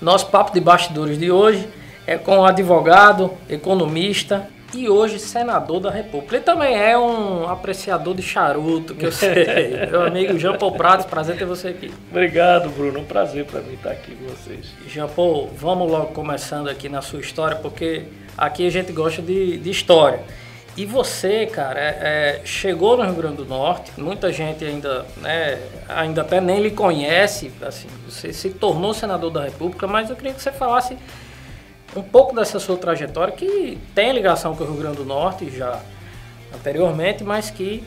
Nosso papo de bastidores de hoje é com um advogado, economista e hoje senador da República. Ele também é um apreciador de charuto, que eu sei. Meu amigo Jean Paul Prates, prazer ter você aqui. Obrigado, Bruno. Um prazer para mim estar aqui com vocês. Jean Paul, vamos logo começando aqui na sua história, porque aqui a gente gosta de história. E você, cara, chegou no Rio Grande do Norte, muita gente ainda até nem lhe conhece, assim, você se tornou senador da República, mas eu queria que você falasse um pouco dessa sua trajetória, que tem ligação com o Rio Grande do Norte já anteriormente, mas que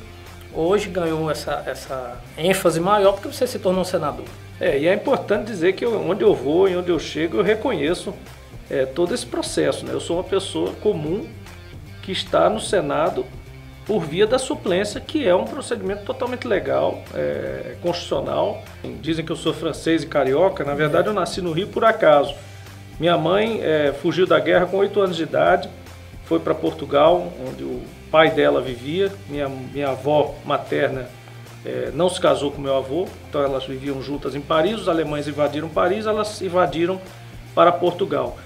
hoje ganhou essa ênfase maior porque você se tornou senador. E é importante dizer que onde eu vou e onde eu chego, eu reconheço todo esse processo, né? Eu sou uma pessoa comum que está no Senado por via da suplência, que é um procedimento totalmente legal, constitucional. Dizem que eu sou francês e carioca, na verdade eu nasci no Rio por acaso. Minha mãe fugiu da guerra com 8 anos de idade, foi para Portugal, onde o pai dela vivia. Minha avó materna não se casou com meu avô, então elas viviam juntas em Paris. Os alemães invadiram Paris, elas invadiram para Portugal.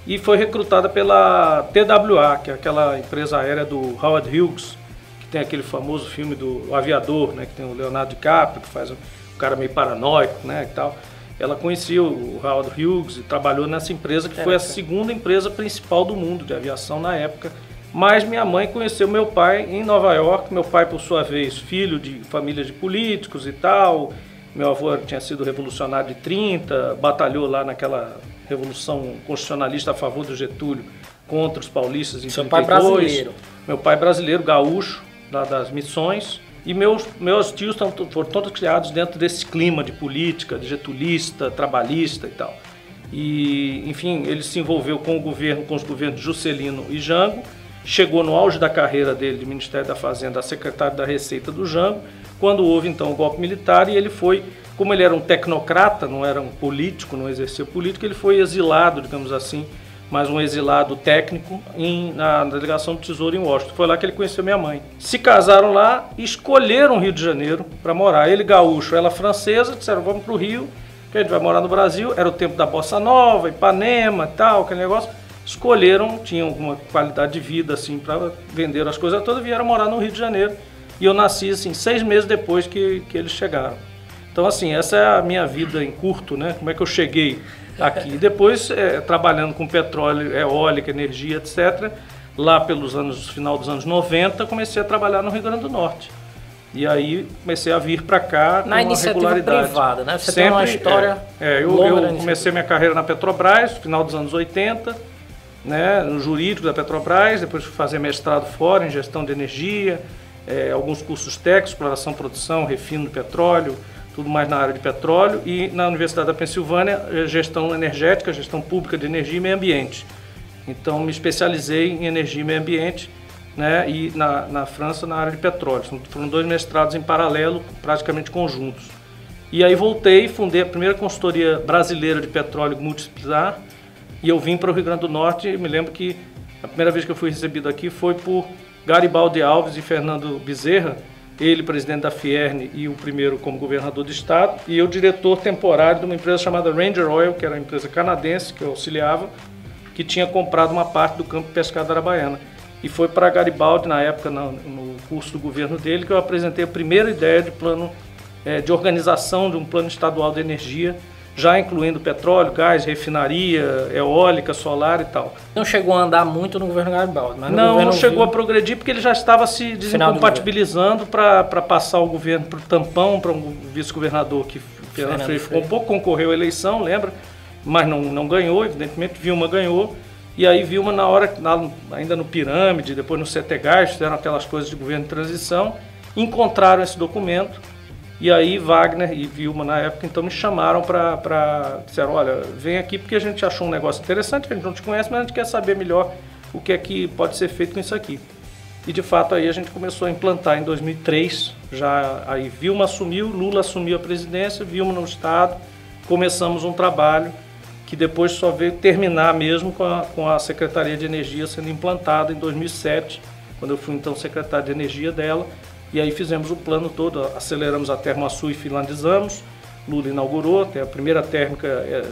E foi recrutada pela TWA, que é aquela empresa aérea do Howard Hughes, que tem aquele famoso filme do Aviador, né, que tem o Leonardo DiCaprio, que faz um cara meio paranoico, né, e tal. Ela conhecia o Howard Hughes e trabalhou nessa empresa, que foi a segunda empresa principal do mundo de aviação na época. Mas minha mãe conheceu meu pai em Nova York. Meu pai, por sua vez, filho de família de políticos e tal. Meu avô tinha sido revolucionário de 30, batalhou lá naquela revolução constitucionalista a favor do Getúlio contra os paulistas em 32. Seu pai brasileiro. Meu pai brasileiro, gaúcho, lá das Missões. E meus tios foram todos criados dentro desse clima de política, de getulista, trabalhista e tal. E, enfim, ele se envolveu com os governos Juscelino e Jango, chegou no auge da carreira dele de Ministério da Fazenda a secretário da Receita do Jango, quando houve então o golpe militar, e ele foi, como ele era um tecnocrata, não era um político, não exercia política, ele foi exilado, digamos assim, mas um exilado técnico na delegação do Tesouro em Washington. Foi lá que ele conheceu minha mãe. Se casaram lá e escolheram o Rio de Janeiro para morar. Ele gaúcho, ela francesa, disseram, vamos para o Rio, que a gente vai morar no Brasil. Era o tempo da Bossa Nova, Ipanema e tal, aquele negócio. Escolheram, tinham uma qualidade de vida assim para vender as coisas todas, vieram morar no Rio de Janeiro. E eu nasci assim 6 meses depois que eles chegaram. Então assim, essa é a minha vida em curto, né? Como é que eu cheguei aqui? E depois, trabalhando com petróleo, eólica, energia, etc., lá final dos anos 90, comecei a trabalhar no Rio Grande do Norte. E aí comecei a vir para cá com uma regularidade. Privada, né? Você sempre, tem uma história eu comecei minha carreira na Petrobras, no final dos anos 80, né, no jurídico da Petrobras, depois fui fazer mestrado fora em gestão de energia, alguns cursos técnicos, exploração, produção, refino do petróleo, tudo mais na área de petróleo, e na Universidade da Pensilvânia, gestão energética, gestão pública de energia e meio ambiente. Então, me especializei em energia e meio ambiente, né, e na França, na área de petróleo. Foram 2 mestrados em paralelo, praticamente conjuntos. E aí voltei, fundei a primeira consultoria brasileira de petróleo multidisciplinar, e eu vim para o Rio Grande do Norte, e me lembro que a primeira vez que eu fui recebido aqui foi por Garibaldi Alves e Fernando Bezerra, ele presidente da Fierne e o primeiro como governador do estado, e eu diretor temporário de uma empresa chamada Ranger Oil, que era uma empresa canadense que eu auxiliava, que tinha comprado uma parte do campo de pescado da Arabaiana. E foi para Garibaldi, na época, no curso do governo dele, que eu apresentei a primeira ideia de plano de organização de um plano estadual de energia, já incluindo petróleo, gás, refinaria, eólica, solar e tal. Não chegou a andar muito no governo Garibaldi, mas não chegou a progredir porque ele já estava se desincompatibilizando para passar o governo para o tampão, para um vice-governador que Fernando Freire ficou um pouco, concorreu à eleição, lembra? Mas não ganhou, evidentemente, Vilma ganhou. E aí Vilma, na hora, ainda no Pirâmide, depois no CETEGAS, fizeram aquelas coisas de governo de transição, encontraram esse documento. E aí Wagner e Vilma, na época, então me chamaram disseram, olha, vem aqui porque a gente achou um negócio interessante, a gente não te conhece, mas a gente quer saber melhor o que é que pode ser feito com isso aqui. E de fato aí a gente começou a implantar em 2003, aí Vilma assumiu, Lula assumiu a presidência, Vilma no estado, começamos um trabalho que depois só veio terminar mesmo com a Secretaria de Energia sendo implantada em 2007, quando eu fui então secretário de Energia dela. E aí fizemos o plano todo, aceleramos a Termoaçu e finlandizamos, Lula inaugurou, tem a primeira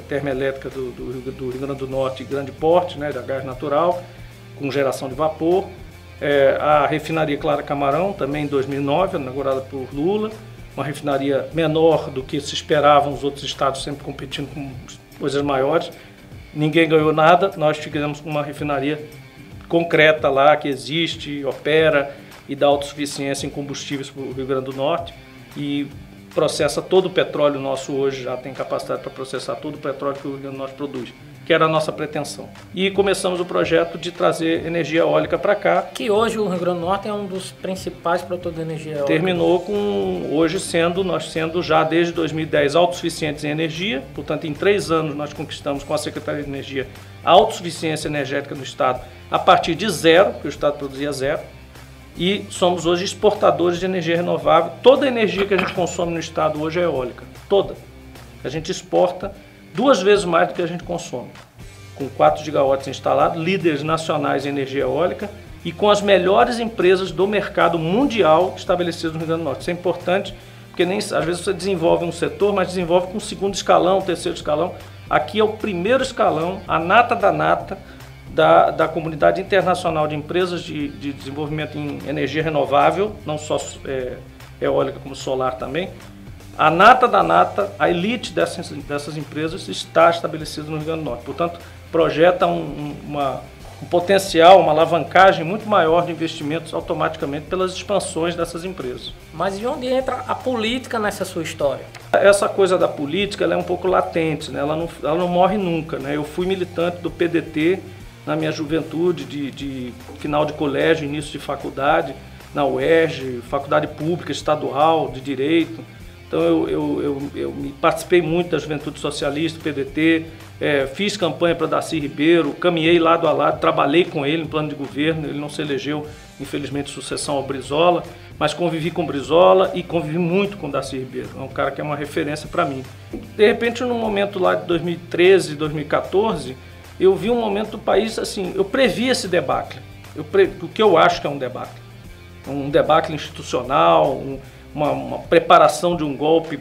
termoelétrica do Rio Grande do Norte de grande porte, né, da gás natural, com geração de vapor. A refinaria Clara Camarão, também em 2009, inaugurada por Lula, uma refinaria menor do que se esperavam os outros estados, sempre competindo com coisas maiores. Ninguém ganhou nada, nós tivemos uma refinaria concreta lá, que existe, opera e dá autossuficiência em combustíveis para o Rio Grande do Norte e processa todo o petróleo nosso hoje, já tem capacidade para processar todo o petróleo que o Rio Grande do Norte produz, que era a nossa pretensão. E começamos o projeto de trazer energia eólica para cá. Que hoje o Rio Grande do Norte é um dos principais produtores de energia eólica. Terminou com hoje nós sendo já desde 2010 autossuficientes em energia, portanto em 3 anos nós conquistamos com a Secretaria de Energia a autossuficiência energética do Estado a partir de zero, que o Estado produzia zero, e somos hoje exportadores de energia renovável. Toda a energia que a gente consome no Estado hoje é eólica, toda. A gente exporta 2 vezes mais do que a gente consome, com 4 gigawatts instalados, líderes nacionais em energia eólica e com as melhores empresas do mercado mundial estabelecidas no Rio Grande do Norte. Isso é importante, porque às vezes você desenvolve um setor, mas desenvolve com o 2º escalão, o 3º escalão. Aqui é o 1º escalão, a nata da nata da comunidade internacional de empresas de desenvolvimento em energia renovável, não só eólica como solar também. A nata da nata, a elite dessas empresas está estabelecida no Rio Grande do Norte. Portanto, projeta um potencial, uma alavancagem muito maior de investimentos automaticamente pelas expansões dessas empresas. Mas de onde entra a política nessa sua história? Essa coisa da política ela é um pouco latente, né? Ela não morre nunca, né? Eu fui militante do PDT na minha juventude, de final de colégio, início de faculdade, na UERJ, faculdade pública, estadual, de Direito. Então eu participei muito da Juventude Socialista, PDT, fiz campanha para Darcy Ribeiro, caminhei lado a lado, trabalhei com ele em plano de governo, ele não se elegeu, infelizmente, sucessão ao Brizola, mas convivi com Brizola e convivi muito com Darcy Ribeiro, é um cara que é uma referência para mim. De repente, num momento lá de 2013, 2014, eu vi um momento do país, assim, eu previ esse debacle, o que eu acho que é um debacle institucional, uma preparação de um golpe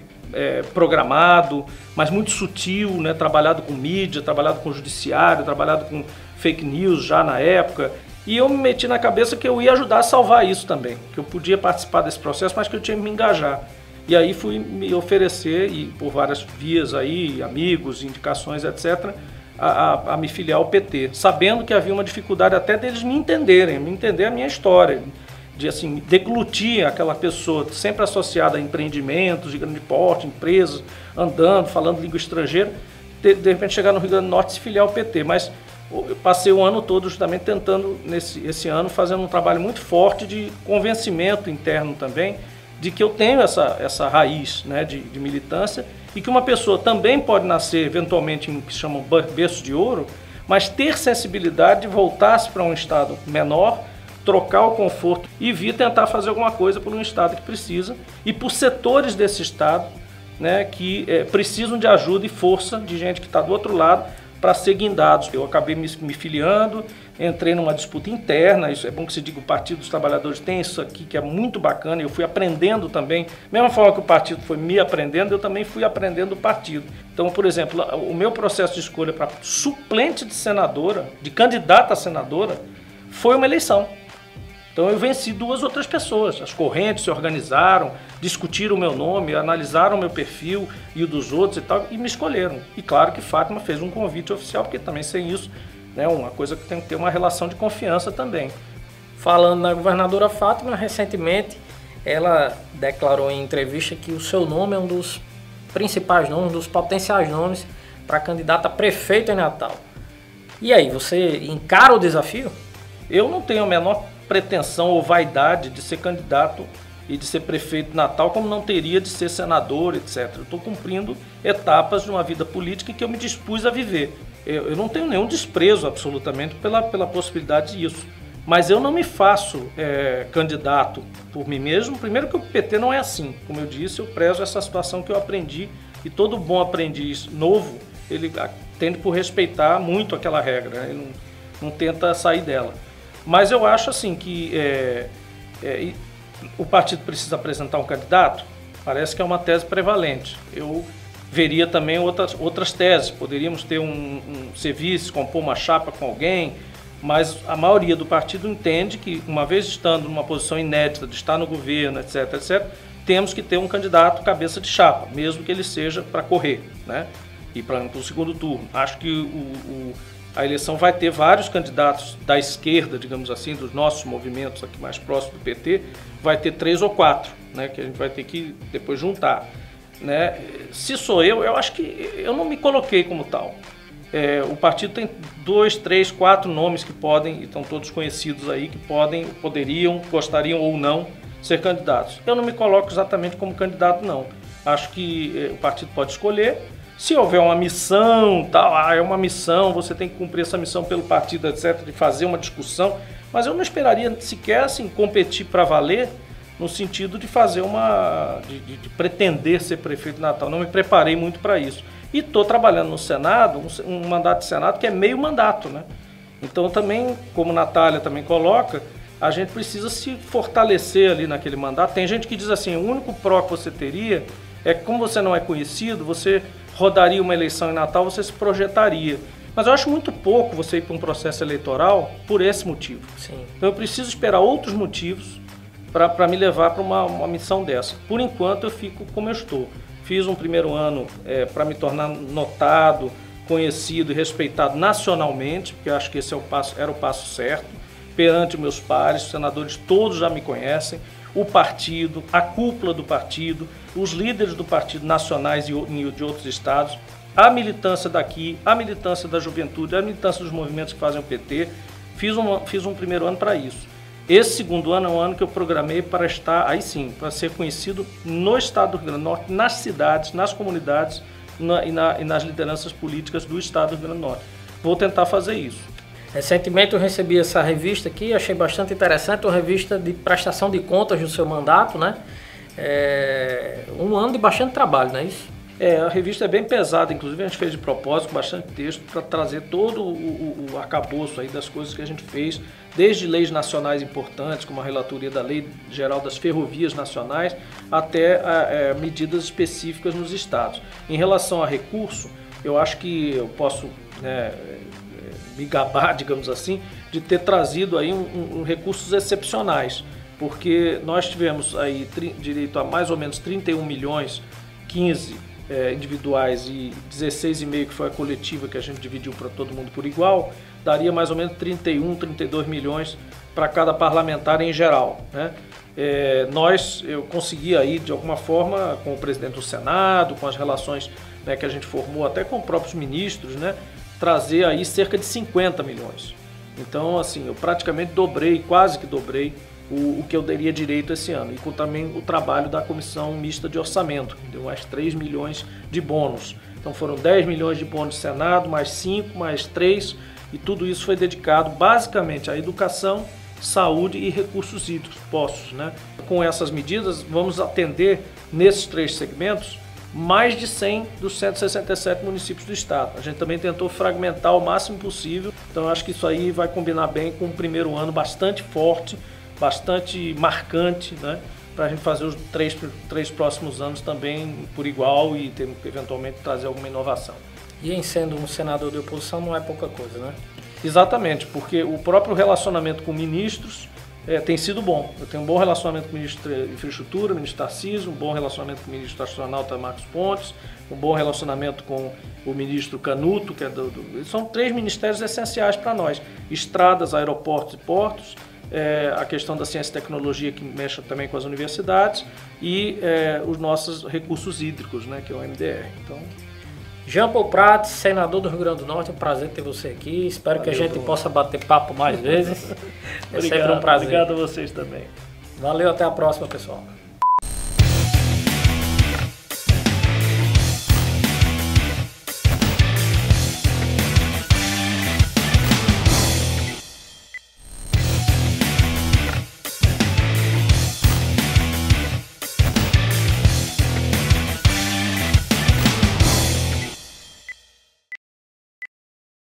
programado, mas muito sutil, né? Trabalhado com mídia, trabalhado com judiciário, trabalhado com fake news já na época. E eu me meti na cabeça que eu ia ajudar a salvar isso também, que eu podia participar desse processo, mas que eu tinha que me engajar. E aí fui me oferecer, e por várias vias aí, amigos, indicações, etc., a me filiar ao PT, sabendo que havia uma dificuldade até deles me entender a minha história, de assim, deglutir aquela pessoa sempre associada a empreendimentos de grande porte, empresas, andando, falando língua estrangeira, de repente chegar no Rio Grande do Norte e se filiar ao PT. Mas eu passei o ano todo justamente tentando, esse ano, fazendo um trabalho muito forte de convencimento interno também, de que eu tenho essa raiz, né, de militância, e que uma pessoa também pode nascer eventualmente em o que se chama berço de ouro, mas ter sensibilidade de voltar-se para um estado menor, trocar o conforto e vir tentar fazer alguma coisa por um estado que precisa e por setores desse estado, né, que precisam de ajuda e força de gente que está do outro lado para ser guindados. Eu acabei me filiando, entrei numa disputa interna, isso é bom que se diga, o Partido dos Trabalhadores tem isso aqui que é muito bacana, eu fui aprendendo também, mesma forma que o partido foi me aprendendo, eu também fui aprendendo o partido. Então, por exemplo, o meu processo de escolha para suplente de senadora, de candidata a senadora, foi uma eleição. Então eu venci 2 outras pessoas, as correntes se organizaram, discutiram o meu nome, analisaram o meu perfil e o dos outros e tal, e me escolheram. E claro que Fátima fez um convite oficial, porque também sem isso, né, uma coisa que tem que ter uma relação de confiança também. Falando na governadora Fátima, recentemente ela declarou em entrevista que o seu nome é um dos principais nomes, um dos potenciais nomes para candidata a prefeito em Natal. E aí, você encara o desafio? Eu não tenho a menor pretensão ou vaidade de ser candidato e de ser prefeito de Natal, como não teria de ser senador, etc. Eu estou cumprindo etapas de uma vida política que eu me dispus a viver. Eu não tenho nenhum desprezo absolutamente pela possibilidade disso. Mas eu não me faço candidato por mim mesmo. Primeiro que o PT não é assim. Como eu disse, eu prezo essa situação que eu aprendi. E todo bom aprendiz novo, ele tende por respeitar muito aquela regra, né? Ele não tenta sair dela. Mas eu acho assim que o partido precisa apresentar um candidato, parece que é uma tese prevalente. Eu veria também outras teses. Poderíamos ter um serviço, compor uma chapa com alguém, mas a maioria do partido entende que, uma vez estando numa posição inédita de estar no governo, etc., etc., temos que ter um candidato cabeça de chapa, mesmo que ele seja para correr, né? E para o segundo turno. Acho que a eleição vai ter vários candidatos da esquerda, digamos assim, dos nossos movimentos aqui mais próximos do PT, vai ter 3 ou 4, né, que a gente vai ter que depois juntar. Né? Se sou eu acho que eu não me coloquei como tal. O partido tem 2, 3, 4 nomes que podem, e estão todos conhecidos aí, que poderiam, gostariam ou não ser candidatos. Eu não me coloco exatamente como candidato, não. Acho que o partido pode escolher. Se houver uma missão, tal, é uma missão, você tem que cumprir essa missão pelo partido, etc., de fazer uma discussão, mas eu não esperaria sequer assim, competir para valer, no sentido de fazer de pretender ser prefeito de Natal. Não me preparei muito para isso. E estou trabalhando no Senado, um mandato de Senado que é meio mandato, né? Então também, como a Natália também coloca, a gente precisa se fortalecer ali naquele mandato. Tem gente que diz assim, o único pró que você teria é que, como você não é conhecido, você rodaria uma eleição em Natal, você se projetaria. Mas eu acho muito pouco você ir para um processo eleitoral por esse motivo. Sim. Então eu preciso esperar outros motivos para me levar para uma missão dessa. Por enquanto eu fico como eu estou. Fiz um primeiro ano para me tornar notado, conhecido e respeitado nacionalmente, porque eu acho que esse era o passo certo, perante meus pares, os senadores todos já me conhecem, o partido, a cúpula do partido, os líderes do partido nacionais e de outros estados, a militância daqui, a militância da juventude, a militância dos movimentos que fazem o PT. Fiz um primeiro ano para isso. Esse segundo ano é um ano que eu programei para estar, aí sim, para ser conhecido no estado do Rio Grande do Norte, nas cidades, nas comunidades e nas lideranças políticas do estado do Rio Grande do Norte. Vou tentar fazer isso. Recentemente eu recebi essa revista aqui, achei bastante interessante, uma revista de prestação de contas do seu mandato, né? Um ano de bastante trabalho, não é isso? A revista é bem pesada, inclusive a gente fez de propósito, bastante texto, para trazer todo o arcabouço aí das coisas que a gente fez, desde leis nacionais importantes, como a relatoria da Lei Geral das Ferrovias Nacionais, até medidas específicas nos estados. Em relação a recurso, eu acho que eu posso me gabar, digamos assim, de ter trazido aí recursos excepcionais, porque nós tivemos aí direito a mais ou menos 31 milhões, 15 individuais e 16,5 que foi a coletiva que a gente dividiu para todo mundo por igual, daria mais ou menos 31, 32 milhões para cada parlamentar em geral, né? Eu consegui aí de alguma forma com o presidente do Senado, com as relações, né, que a gente formou até com os próprios ministros, né, trazer aí cerca de 50 milhões. Então assim, eu praticamente quase que dobrei o que eu daria direito esse ano, e com também o trabalho da Comissão Mista de Orçamento, que deu mais 3 milhões de bônus. Então foram 10 milhões de bônus do Senado, mais 5, mais 3, e tudo isso foi dedicado basicamente à educação, saúde e recursos hídricos, poços, né? Com essas medidas, vamos atender nesses 3 segmentos mais de 100 dos 167 municípios do estado. A gente também tentou fragmentar o máximo possível, então acho que isso aí vai combinar bem com um primeiro ano bastante forte, bastante marcante, né, para a gente fazer os três próximos anos também por igual e eventualmente trazer alguma inovação. E em sendo um senador de oposição não é pouca coisa, né? Exatamente, porque o próprio relacionamento com ministros tem sido bom. Eu tenho um bom relacionamento com o ministro da Infraestrutura, o ministro Tarcísio, um bom relacionamento com o ministro do Astronauta Marcos Pontes, um bom relacionamento com o ministro Canuto, que são 3 ministérios essenciais para nós: estradas, aeroportos e portos, a questão da ciência e tecnologia, que mexe também com as universidades, e os nossos recursos hídricos, né, que é o MDR. Então, Jean Paul Prats, senador do Rio Grande do Norte, é um prazer ter você aqui. Espero que a gente possa bater papo mais vezes. Sempre um prazer. Obrigado a vocês também. Valeu, até a próxima, pessoal.